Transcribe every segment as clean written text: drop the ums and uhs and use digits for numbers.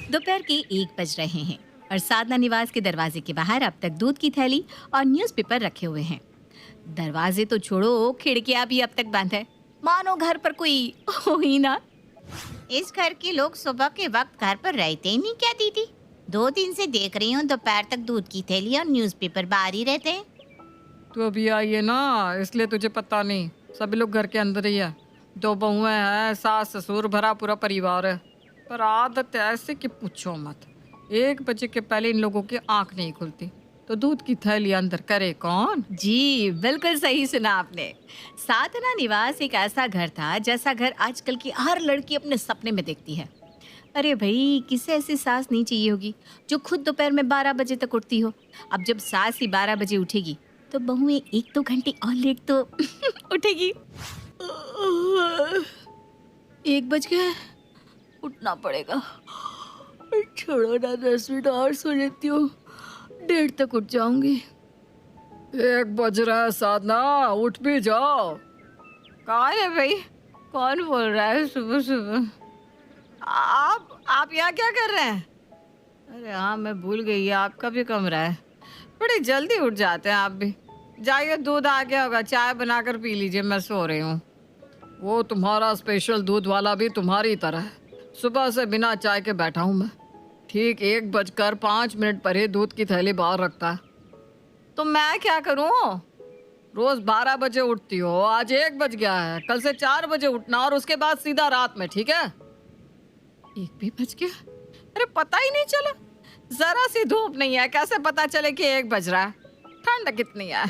दोपहर के 1 बज रहे हैं और साधना निवास के दरवाजे के बाहर अब तक दूध की थैली और न्यूज़पेपर रखे हुए हैं। दरवाजे तो छोड़ो, खिड़कियां भी अब तक बंद है, मानो घर पर कोई हो ही ना। इस घर के लोग सुबह के वक्त घर पर रहते ही नहीं क्या दीदी? 2 दिन से देख रही हूँ दोपहर तक दूध की थैली और न्यूज़पेपर बाहर ही रहते हैं। तो अभी आई है ना, इसलिए तुझे पता नहीं। सभी लोग घर के अंदर ही है। 2 बहुएं हैं, सास ससुर, भरा पूरा परिवार है। पर आदत ऐसे कि पूछो मत। 1 बजे के पहले इन लोगों की आंख नहीं खुलती, तो दूध की थैली अंदर करे कौन? जी बिल्कुल सही सुना आपने। साधना निवास एक ऐसा घर था जैसा घर आजकल की हर लड़की अपने सपने में देखती है। अरे भाई, किसे ऐसी सास नहीं चाहिए होगी जो खुद दोपहर में 12 बजे तक उठती हो। अब जब सास ही 12 बजे उठेगी तो बहुएं 1-2 घंटे और लेट तो उठेगी। 1 बज गया है, उठना पड़ेगा। छोड़ो ना, 10 मिनट और सो लेती हूँ, 1:30 तक उठ जाऊंगी। 1 बज रहा है साधना, उठ भी जाओ। कौन है भाई? कौन बोल रहा है सुबह सुबह? आप यहाँ क्या कर रहे हैं? अरे हाँ, मैं भूल गई, ये आपका भी कमरा है। बड़ी जल्दी उठ जाते हैं आप भी। जाइए, दूध आ गया होगा, चाय बनाकर पी लीजिए, मैं सो रही हूँ। वो तुम्हारा स्पेशल दूध वाला भी तुम्हारी तरह है। सुबह से बिना चाय के बैठा हूँ मैं। ठीक 1 बजकर 5 मिनट पर ही दूध की थैली बाहर रखता है। तो मैं क्या करूँ? रोज 12 बजे उठती हो, आज 1 बज गया है। कल से 4 बजे उठना और उसके बाद सीधा रात में, ठीक है? 1 भी बज गया? अरे पता ही नहीं चला। जरा सी धूप नहीं है, कैसे पता चले कि 1 बज रहा है? ठंड कितनी है।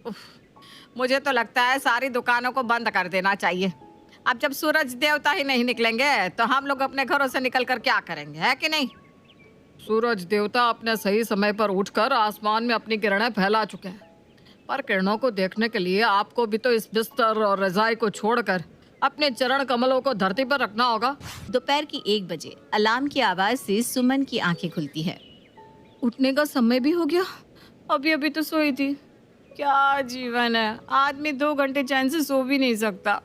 उफ, मुझे तो लगता है सारी दुकानों को बंद कर देना चाहिए। अब जब सूरज देवता ही नहीं निकलेंगे तो हम लोग अपने घरों से निकल कर क्या करेंगे, है कि नहीं? सूरज देवता अपने सही समय पर उठकर आसमान में अपनी किरणें फैला चुके हैं, पर किरणों को देखने के लिए आपको भी तो इस बिस्तर और रजाई को छोड़कर अपने चरण कमलों को धरती पर रखना होगा। दोपहर की 1 बजे अलार्म की आवाज से सुमन की आंखें खुलती है। उठने का समय भी हो गया, अभी अभी तो सोई थी। क्या जीवन है, आदमी 2 घंटे चैन से सो भी नहीं सकता।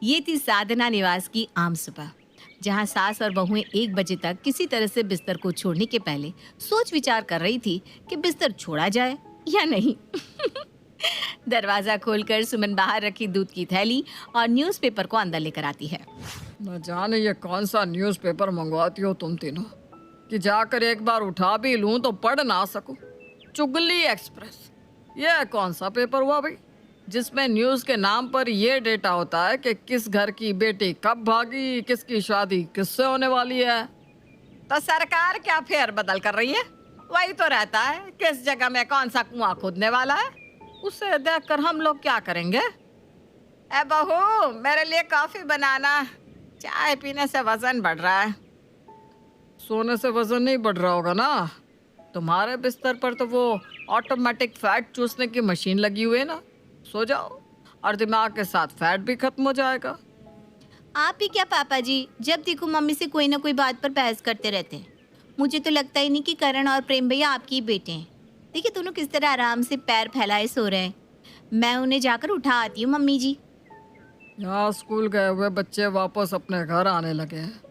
ये थी साधना निवास की आम सुबह, जहां सास और बहुएं 1 बजे तक किसी तरह से बिस्तर को छोड़ने के पहले सोच विचार कर रही थी कि बिस्तर छोड़ा जाए या नहीं। दरवाजा खोलकर सुमन बाहर रखी दूध की थैली और न्यूज़पेपर को अंदर लेकर आती है। न जाने ये कौन सा न्यूज़पेपर मंगवाती हो तुम तीनों, कि जाकर एक बार उठा भी लूं तो पढ़ ना सकूं। चुगली एक्सप्रेस, ये कौन सा पेपर हुआ भाई, जिसमें न्यूज़ के नाम पर ये डेटा होता है कि किस घर की बेटी कब भागी, किसकी शादी किससे होने वाली है। तो सरकार क्या फेर बदल कर रही है? वही तो रहता है, किस जगह में कौन सा कुआं खोदने वाला है। उसे देखकर हम लोग क्या करेंगे? ए बहू, मेरे लिए कॉफी बनाना, चाय पीने से वजन बढ़ रहा है। सोने से वजन नहीं बढ़ रहा होगा ना, तुम्हारे बिस्तर पर तो वो ऑटोमेटिक फैट चूसने की मशीन लगी हुई है ना। सो जाओ और दिमाग के साथ फैट भी खत्म हो जाएगा। आप ही क्या पापा जी, जब देखो मम्मी से कोई ना कोई बात पर बहस करते रहते हैं। मुझे तो लगता ही नहीं कि करण और प्रेम भैया आपके ही बेटे हैं। देखिए दोनों किस तरह आराम से पैर फैलाए सो रहे हैं। मैं उन्हें जाकर उठा आती हूँ मम्मी जी। यहाँ स्कूल गए हुए बच्चे वापस अपने घर आने लगे हैं।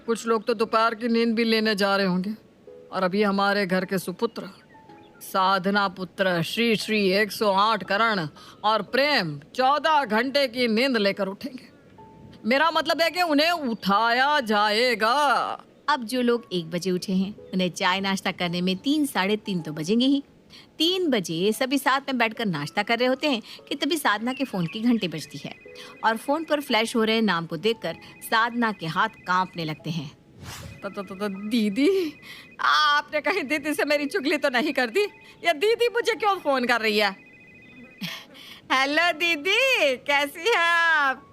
कुछ लोग तो दोपहर की नींद भी लेने जा रहे होंगे। और अभी हमारे घर के सुपुत्र साधना पुत्र श्री श्री 108 करण और प्रेम 14 घंटे की नींद लेकर उठेंगे। मेरा मतलब है कि उन्हें उठाया जाएगा। अब जो लोग 1 बजे उठे हैं, उन्हें चाय नाश्ता करने में 3-3:30 तो बजेंगे ही। 3 बजे सभी साथ में बैठकर नाश्ता कर रहे होते हैं कि तभी साधना के फोन की घंटी बजती है और फोन पर फ्लैश हो रहे नाम को देखकर साधना के हाथ कांपने लगते हैं। दीदी, आपने कहीं दीदी से मेरी चुगली तो नहीं कर दी? या दीदी मुझे क्यों फोन कर रही है? हेलो दीदी, कैसी हैं आप?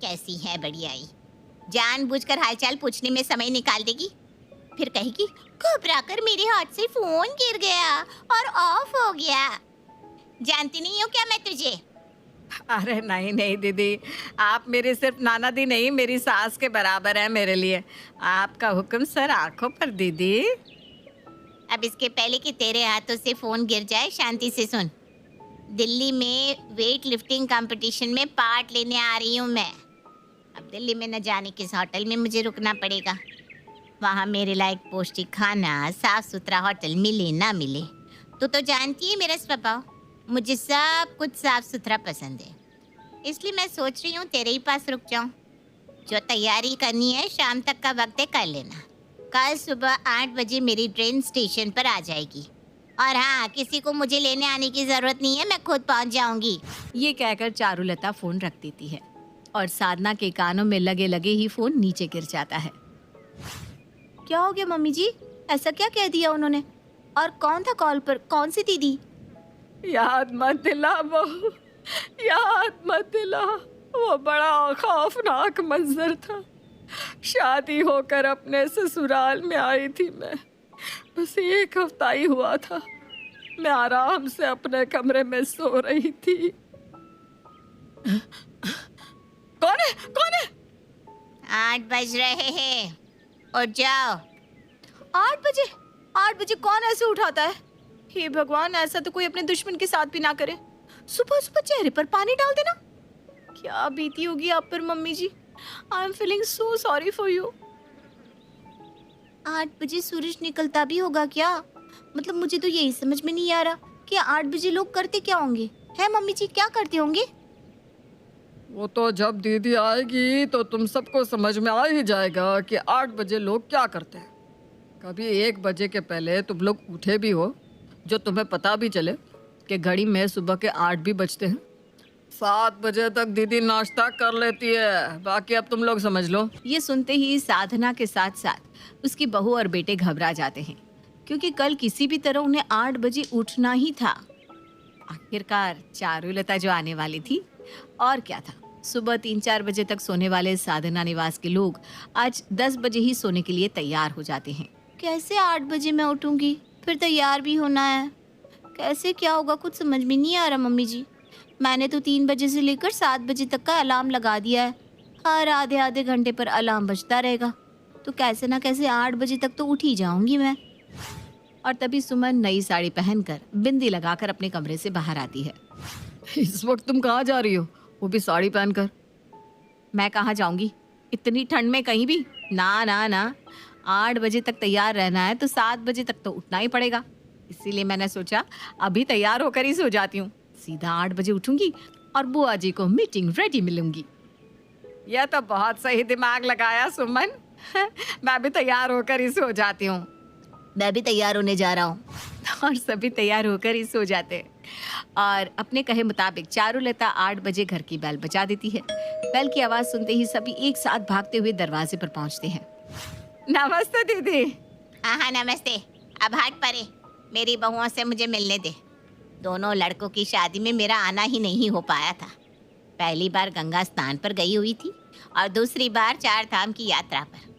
कैसी है बढ़िया ही। जानबूझकर हालचाल पूछने में समय निकाल देगी, फिर कहेगी घबराकर मेरे हाथ से फोन गिर गया और ऑफ हो गया। जानती नहीं हो क्या मैं तुझे? अरे नहीं नहीं दीदी, आप मेरी सिर्फ नाना दी नहीं, मेरी सास के बराबर है मेरे लिए। आपका हुक्म सर आंखों पर दीदी। अब इसके पहले कि तेरे हाथों से फोन गिर जाए, शांति से सुन। दिल्ली में वेट लिफ्टिंग कंपटीशन में पार्ट लेने आ रही हूँ मैं। अब दिल्ली में न जाने किस होटल में मुझे रुकना पड़ेगा। वहाँ मेरे लायक पौष्टिक खाना, साफ सुथरा होटल मिले ना मिले, तो जानती है मेरा स्वभाव, मुझे सब कुछ साफ सुथरा पसंद है। इसलिए मैं सोच रही हूँ तेरे ही पास रुक जाऊँ। जो तैयारी करनी है शाम तक का वक्त है, कर लेना। कल सुबह 8 बजे मेरी ट्रेन स्टेशन पर आ जाएगी। और हाँ, किसी को मुझे लेने आने की जरूरत नहीं है, मैं खुद पहुँच जाऊंगी। ये कहकर चारुलता फोन रख देती है और साधना के कानों में लगे लगे ही फोन नीचे गिर जाता है। क्या हो गया मम्मी जी? ऐसा क्या कह दिया उन्होंने? और कौन था कॉल पर? कौन सी दीदी? याद मत दिला बहू, याद मत दिला। वो बड़ा खौफनाक मंजर था। शादी होकर अपने ससुराल में आई थी मैं, बस 1 हफ्ता ही हुआ था। मैं आराम से अपने कमरे में सो रही थी। कौन है? कौन है? 8 बज रहे हैं, उठ जाओ। 8 बजे? 8 बजे कौन ऐसे उठाता है? हे भगवान, ऐसा तो कोई अपने दुश्मन के साथ भी ना करे। सुबह सुबह चेहरे पर पानी डाल देना। क्या बीती होगी आप पर mummy ji. I am feeling so sorry for you. 8 बजे सूरज निकलता भी होगा क्या? मतलब मुझे तो यही समझ में नहीं आ रहा कि 8 बजे लोग करते क्या होंगे। है मम्मी जी, क्या करते होंगे? वो तो जब दीदी आएगी तो तुम सबको समझ में आ ही जाएगा कि 8 बजे लोग क्या करते हैं। कभी 1 बजे के पहले तुम लोग उठे भी हो, जो तुम्हें पता भी चले कि घड़ी में सुबह के 8 भी बजते हैं। 7 बजे तक दीदी नाश्ता कर लेती है, बाकी अब तुम लोग समझ लो। ये सुनते ही साधना के साथ साथ उसकी बहू और बेटे घबरा जाते हैं, क्योंकि कल किसी भी तरह उन्हें 8 बजे उठना ही था। आखिरकार चारुलता जो आने वाली थी, और क्या था। सुबह 3-4 बजे तक सोने वाले साधना निवास के लोग आज 10 बजे ही सोने के लिए तैयार हो जाते हैं। कैसे 8 बजे मैं उठूंगी? फिर तैयार भी होना है। कैसे क्या होगा, कुछ समझ में नहीं आ रहा मम्मी जी। मैंने तो 3 बजे से लेकर 7 बजे तक का अलार्म लगा दिया है। हर आधे आधे घंटे पर अलार्म बजता रहेगा, तो कैसे ना कैसे 8 बजे तक तो उठ ही जाऊंगी मैं। और तभी सुमन नई साड़ी पहनकर बिंदी लगाकर अपने कमरे से बाहर आती है। इस वक्त तुम कहाँ जा रही हो, वो भी साड़ी पहनकर? मैं कहाँ जाऊंगी इतनी ठंड में, कहीं भी ना ना ना। 8 बजे तक तैयार रहना है तो 7 बजे तक तो उठना ही पड़ेगा। इसीलिए मैंने सोचा अभी तैयार होकर ही सो जाती हूँ। सीधा 8 बजे उठूंगी और बुआ जी को मीटिंग रेडी मिलूंगी। यह तो बहुत सही दिमाग लगाया सुमन। मैं भी तैयार होकर ही सो जाती हूँ। मैं भी तैयार होने जा रहा हूँ। और सभी तैयार होकर ही सो जाते हैं। और अपने कहे मुताबिक चारुलता 8 बजे घर की बेल बजा देती है। बेल की आवाज़ सुनते ही सभी एक साथ भागते हुए दरवाजे पर पहुंचते हैं। नमस्ते दीदी। हाँ नमस्ते। अब हट परे, मेरी बहुओं से मुझे मिलने दे। दोनों लड़कों की शादी में मेरा आना ही नहीं हो पाया था। पहली बार गंगा स्नान पर गई हुई थी और दूसरी बार 4 धाम की यात्रा पर।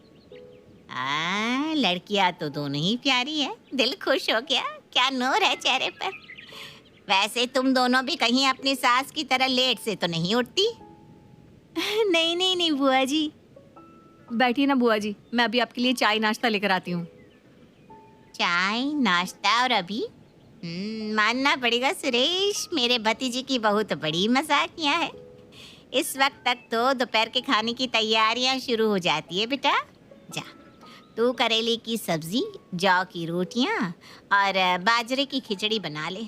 लड़कियां तो दोनों ही प्यारी है, दिल खुश हो गया। क्या नूर है चेहरे पर। वैसे तुम दोनों भी कहीं अपनी सास की तरह लेट से तो नहीं उठती? नहीं नहीं नहीं बुआ जी। बैठिए ना बुआ जी, मैं अभी आपके लिए चाय नाश्ता लेकर आती हूँ। चाय नाश्ता और अभी? मानना पड़ेगा सुरेश, मेरे भतीजे की बहू तो बड़ी मजाकिया है। इस वक्त तक तो दोपहर के खाने की तैयारियां शुरू हो जाती है। बेटा जा, तू करेले की सब्जी, जौ की रोटियां और बाजरे की खिचड़ी बना ले,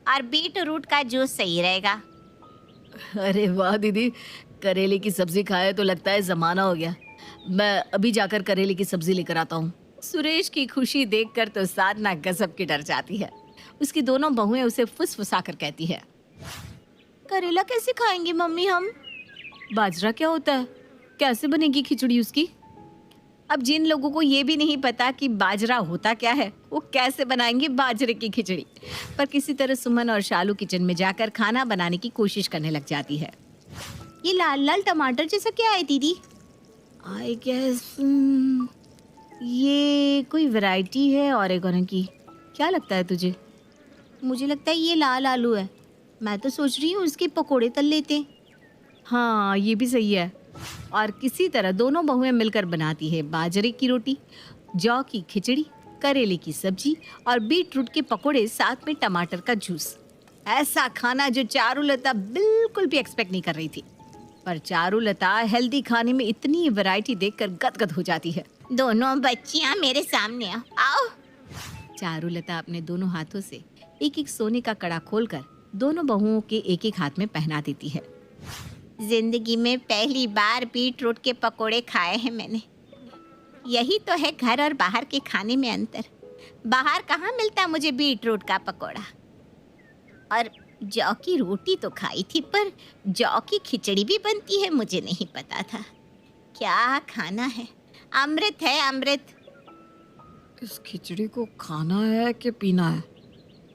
और बीट रूट का जूस सही रहेगा। अरे वाह दीदी, करेले की सब्जी खाए तो लगता है जमाना हो गया। मैं अभी जाकर करेले की सब्जी लेकर आता हूँ। सुरेश की खुशी देखकर तो साधना गजब की डर जाती है। उसकी दोनों बहुएं उसे फुसफुसा कर कहती है, करेला कैसे खाएंगे मम्मी हम? बाजरा क्या होता है? कैसे बनेगी खिचड़ी उसकी? अब जिन लोगों को ये भी नहीं पता कि बाजरा होता क्या है, वो कैसे बनाएंगे बाजरे की खिचड़ी। पर किसी तरह सुमन और शालू किचन में जाकर खाना बनाने की कोशिश करने लग जाती है। ये लाल लाल टमाटर जैसा क्या है दीदी? आई गेस ये कोई वैरायटी है ऑरेगोनो की। क्या लगता है तुझे? मुझे लगता है ये लाल आलू है। मैं तो सोच रही हूँ इसके पकोड़े तल लेते। हाँ ये भी सही है। और किसी तरह दोनों बहुएं मिलकर बनाती है बाजरे की रोटी, जौ की खिचड़ी, करेले की सब्जी और बीट रूट के पकोड़े, साथ में टमाटर का जूस। ऐसा खाना जो चारुलता बिल्कुल भी एक्सपेक्ट नहीं कर रही थी। पर चारुलता हेल्दी खाने में इतनी वैरायटी देखकर गदगद हो जाती है। दोनों बच्चियां मेरे सामने आओ आओ। चारुलता अपने दोनों हाथों से एक एक सोने का कड़ा खोलकर दोनों बहुओं के एक एक हाथ में पहना देती है। जिंदगी में पहली बार बीटरूट के पकोड़े खाए हैं मैंने। यही तो है घर और बाहर के खाने में अंतर। बाहर कहाँ मिलता मुझे बीटरूट का पकोड़ा। और जौ की रोटी तो खाई थी, पर जौ की खिचड़ी भी बनती है मुझे नहीं पता था। क्या खाना है, अमृत है अमृत। इस खिचड़ी को खाना है कि पीना है?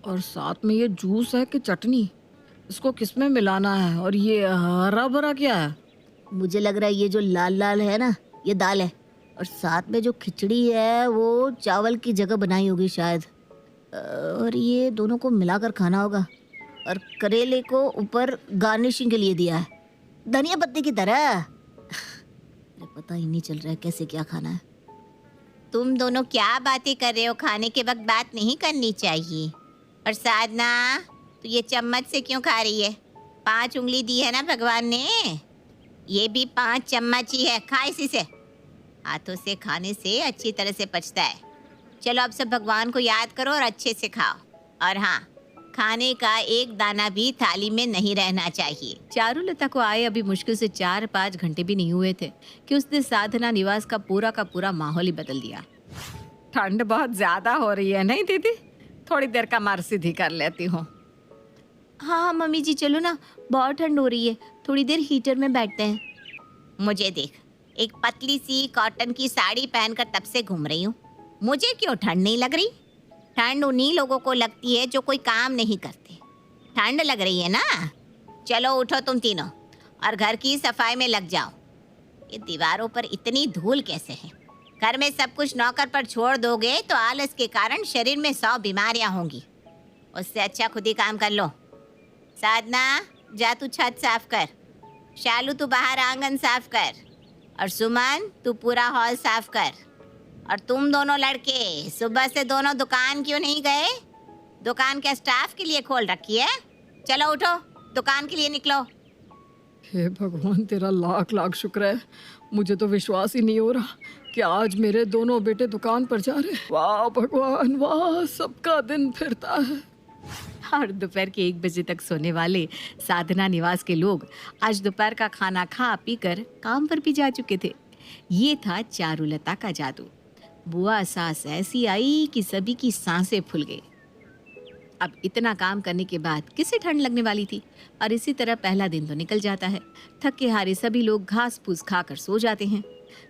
और साथ में ये जूस है कि चटनी? इसको किसमें मिलाना है? और ये हरा भरा क्या है? मुझे लग रहा है ये जो लाल लाल है ना, ये दाल है, और साथ में जो खिचड़ी है वो चावल की जगह बनाई होगी शायद। और ये दोनों को मिलाकर खाना होगा। और करेले को ऊपर गार्निशिंग के लिए दिया है, धनिया पत्ते की तरह। अरे पता ही नहीं चल रहा है कैसे क्या खाना है। तुम दोनों क्या बातें कर रहे हो? खाने के वक्त बात नहीं करनी चाहिए। और साधना, तो ये चम्मच से क्यों खा रही है? 5 उंगली दी है ना भगवान ने, ये भी 5 चम्मच ही है। खा इसी से। हाथों से खाने से अच्छी तरह से पचता है। चलो अब सब भगवान को याद करो और अच्छे से खाओ। और हाँ, खाने का एक दाना भी थाली में नहीं रहना चाहिए। चारुलता को आए अभी मुश्किल से 4-5 घंटे भी नहीं हुए थे कि उसने साधना निवास का पूरा माहौल ही बदल दिया। ठंड बहुत ज्यादा हो रही है नहीं दीदी? थोड़ी देर का मार सीधी कर लेती हूँ। हाँ मम्मी जी, चलो ना, बहुत ठंड हो रही है, थोड़ी देर हीटर में बैठते हैं। मुझे देख, एक पतली सी कॉटन की साड़ी पहनकर तब से घूम रही हूँ। मुझे क्यों ठंड नहीं लग रही? ठंड उन्हीं लोगों को लगती है जो कोई काम नहीं करते। ठंड लग रही है ना? चलो उठो तुम तीनों और घर की सफाई में लग जाओ। ये दीवारों पर इतनी धूल कैसे है? घर में सब कुछ नौकर पर छोड़ दोगे तो आलस के कारण शरीर में 100 बीमारियां होंगी। उससे अच्छा खुद ही काम कर लो। साधना, जा तू छत साफ कर। शालू, तू बाहर आंगन साफ कर। और सुमन, तू पूरा हॉल साफ कर। और तुम दोनों लड़के सुबह से दोनों दुकान क्यों नहीं गए? दुकान क्या स्टाफ के लिए खोल रखी है? चलो उठो, दुकान के लिए निकलो। हे भगवान, तेरा लाख लाख शुक्र है। मुझे तो विश्वास ही नहीं हो रहा कि आज मेरे दोनों बेटे दुकान पर जा रहे। वाह भगवान वाह, सबका दिन फिरता है। और दोपहर के 1 बजे तक सोने वाले साधना निवास के लोग आज दोपहर का खाना खा पी कर काम पर भी जा चुके थे। ये था चारुलता का जादू। बुआ सास ऐसी आई कि सभी की सांसें फूल गई। अब इतना काम करने के बाद किसे ठंड लगने वाली थी? और इसी तरह पहला दिन तो निकल जाता है। थके हारे सभी लोग घास फूस खाकर सो जाते हैं।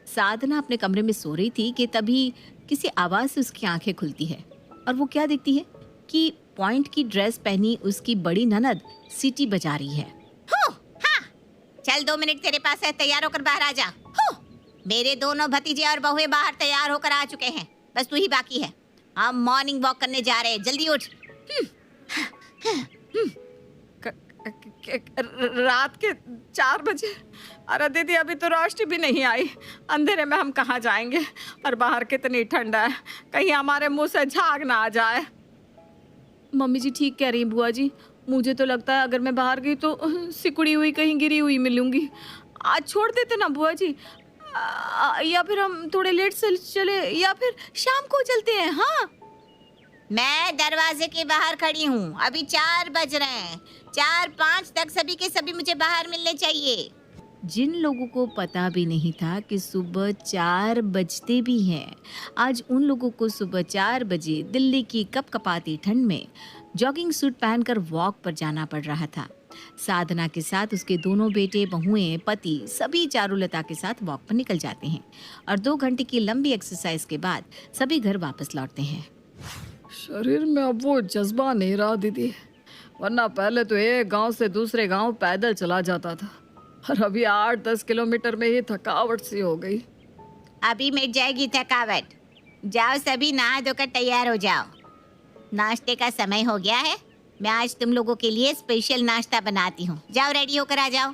साधना अपने कमरे में सो रही थी कि तभी किसी आवाज से उसकी आंखें खुलती है और वो क्या देखती है कि पॉइंट की ड्रेस पहनी उसकी बड़ी ननद सीटी बजा रही है। हाँ, चल 2 मिनट तेरे पास है, तैयार होकर बाहर आ जा। मेरे दोनों भतीजे और बहुएं बाहर तैयार होकर आ चुके हैं, बस तू ही बाकी है। हम मॉर्निंग वॉक करने जा रहे हैं, जल्दी उठ। रात के 4 बजे? अरे दीदी, अभी तो रोशनी भी नहीं आई। अंधेरे में हम कहाँ जाएंगे? और बाहर कितनी ठंड है, कहीं हमारे मुंह से झाग ना आ जाए। मम्मी जी ठीक कह रही हैं बुआ जी। मुझे तो लगता है अगर मैं बाहर गई तो सिकुड़ी हुई कहीं गिरी हुई मिलूंगी। आज छोड़ देते ना बुआ जी, या फिर हम थोड़े लेट से चले, या फिर शाम को चलते हैं। हाँ, मैं दरवाजे के बाहर खड़ी हूँ, अभी 4 बज रहे हैं। 4-5 तक सभी के सभी मुझे बाहर मिलने चाहिए। जिन लोगों को पता भी नहीं था कि सुबह 4 बजते भी हैं, आज उन लोगों को सुबह 4 बजे दिल्ली की कपकपाती ठंड में जॉगिंग सूट पहनकर वॉक पर जाना पड़ रहा था। साधना के साथ उसके दोनों बेटे, बहुएं, पति सभी चारुलता के साथ वॉक पर निकल जाते हैं और 2 घंटे की लंबी एक्सरसाइज के बाद सभी घर वापस लौटते हैं। शरीर में अब वो जज्बा नहीं रहा दीदी, वरना पहले तो एक गांव से दूसरे गांव पैदल चला जाता था, और अभी 8-10 किलोमीटर में ही थकावट सी हो गई। अभी मिट जाएगी थकावट। जाओ सभी नहा धोकर तैयार हो जाओ, नाश्ते का समय हो गया है। मैं आज तुम लोगों के लिए स्पेशल नाश्ता बनाती हूँ। जाओ रेडी होकर आ जाओ।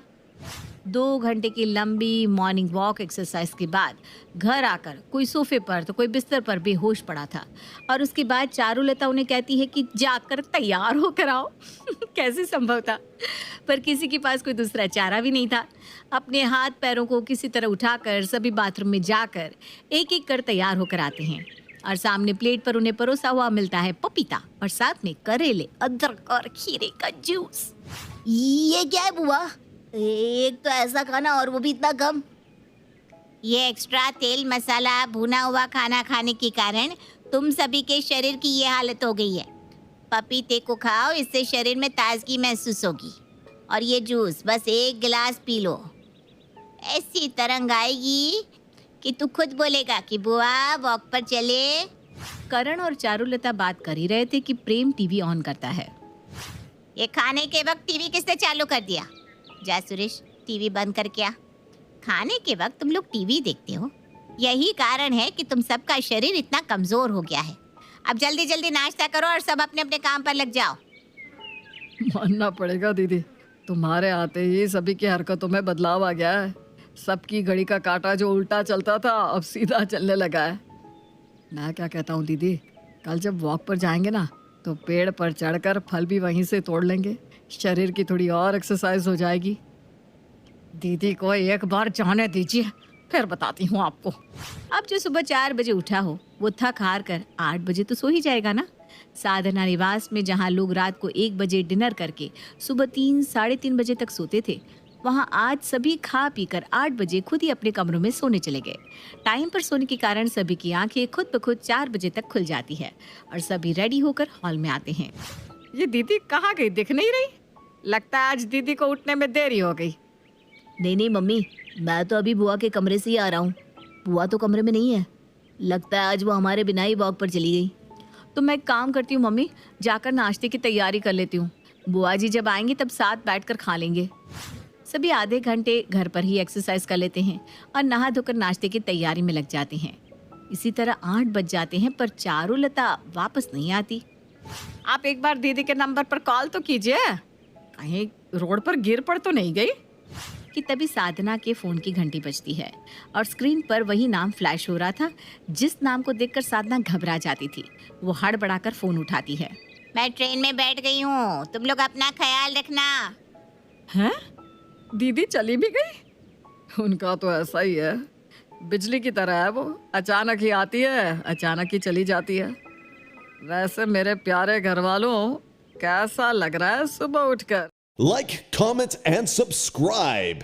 2 घंटे की लंबी मॉर्निंग वॉक एक्सरसाइज के बाद घर आकर कोई सोफे पर तो कोई बिस्तर पर बेहोश पड़ा था। और उसके बाद चारुलता उन्हें कहती है कि जाकर तैयार होकर आओ। कैसे संभव था? पर किसी के पास कोई दूसरा चारा भी नहीं था। अपने हाथ पैरों को किसी तरह उठाकर सभी बाथरूम में जाकर एक एक कर तैयार होकर आते हैं और सामने प्लेट पर उन्हें परोसा हुआ मिलता है पपीता और साथ में करेले, अदरक और खीरे का जूस। ये क्या है बुआ? एक तो ऐसा खाना और वो भी इतना कम। ये एक्स्ट्रा तेल मसाला भुना हुआ खाना खाने के कारण तुम सभी के शरीर की ये हालत हो गई है। पपीते को खाओ, इससे शरीर में ताजगी महसूस होगी। और ये जूस बस 1 गिलास पी लो, ऐसी तरंग आएगी कि तू खुद बोलेगा कि बुआ वॉक पर चले। करण और चारुलता बात कर ही रहे थे कि प्रेम टीवी ऑन करता है। ये खाने के वक्त टीवी किसने चालू कर दिया? जा सुरेश, टीवी बंद करके आ। खाने के वक्त तुम लोग टीवी देखते हो, यही कारण है कि तुम सबका शरीर इतना कमजोर हो गया है। अब जल्दी जल्दी नाश्ता करो और सब अपने अपने काम पर लग जाओ। मानना पड़ेगा दीदी, तुम्हारे आते ही सभी की हरकतों में बदलाव आ गया है। सबकी घड़ी का काटा जो उल्टा चलता था अब सीधा चलने लगा है। मैं क्या कहता हूँ दीदी, कल जब वॉक पर जाएंगे ना तो पेड़ पर चढ़कर फल भी वहीं से तोड़ लेंगे, शरीर की थोड़ी और एक्सरसाइज हो जाएगी। दीदी को एक बार जाने दीजिए, फिर बताती हूँ आपको। अब जो सुबह 4 बजे उठा हो वो थक हार कर 8 बजे तो सो ही जाएगा ना। साधना निवास में जहाँ लोग रात को 1 बजे डिनर करके सुबह 3 साढ़े 3 बजे तक सोते थे, वहाँ आज सभी खा पीकर 8 बजे खुद ही अपने कमरों में सोने चले गए। टाइम पर सोने के कारण सभी की आंखें खुद ब खुद 4 बजे तक खुल जाती है और सभी रेडी होकर हॉल में आते हैं। ये दीदी कहाँ गई, दिख नहीं रही? लगता है आज दीदी को उठने में देरी हो गई। नहीं मम्मी, मैं तो अभी बुआ के कमरे से ही आ रहा हूँ। बुआ तो कमरे में नहीं है। लगता है आज वो हमारे बिना ही वॉक पर चली गई। तो मैं एक काम करती हूँ मम्मी, जाकर नाश्ते की तैयारी कर लेती हूँ। बुआ जी जब आएंगी तब साथ बैठकर खा लेंगे। सभी आधे घंटे घर पर ही एक्सरसाइज कर लेते हैं और नहा धोकर नाश्ते की तैयारी में लग जाते हैं। इसी तरह 8 बज जाते हैं पर चारुलता वापस नहीं आती। आप एक बार दीदी के नंबर पर कॉल तो कीजिए, कहीं रोड पर गिर पड़ तो नहीं गई। कि तभी साधना के फोन की घंटी बजती है और स्क्रीन पर वही नाम फ्लैश हो रहा था जिस नाम को देखकर साधना घबरा जाती थी। वो हड़बड़ाकर फोन उठाती है। मैं ट्रेन में बैठ गई हूँ, तुम लोग अपना ख्याल रखना। हैं? दीदी चली भी गई? उनका तो ऐसा ही है, बिजली की तरह है वो, अचानक ही आती है अचानक ही चली जाती है। वैसे मेरे प्यारे घर वालों, कैसा लग रहा है सुबह उठकर? Like, comment, and subscribe.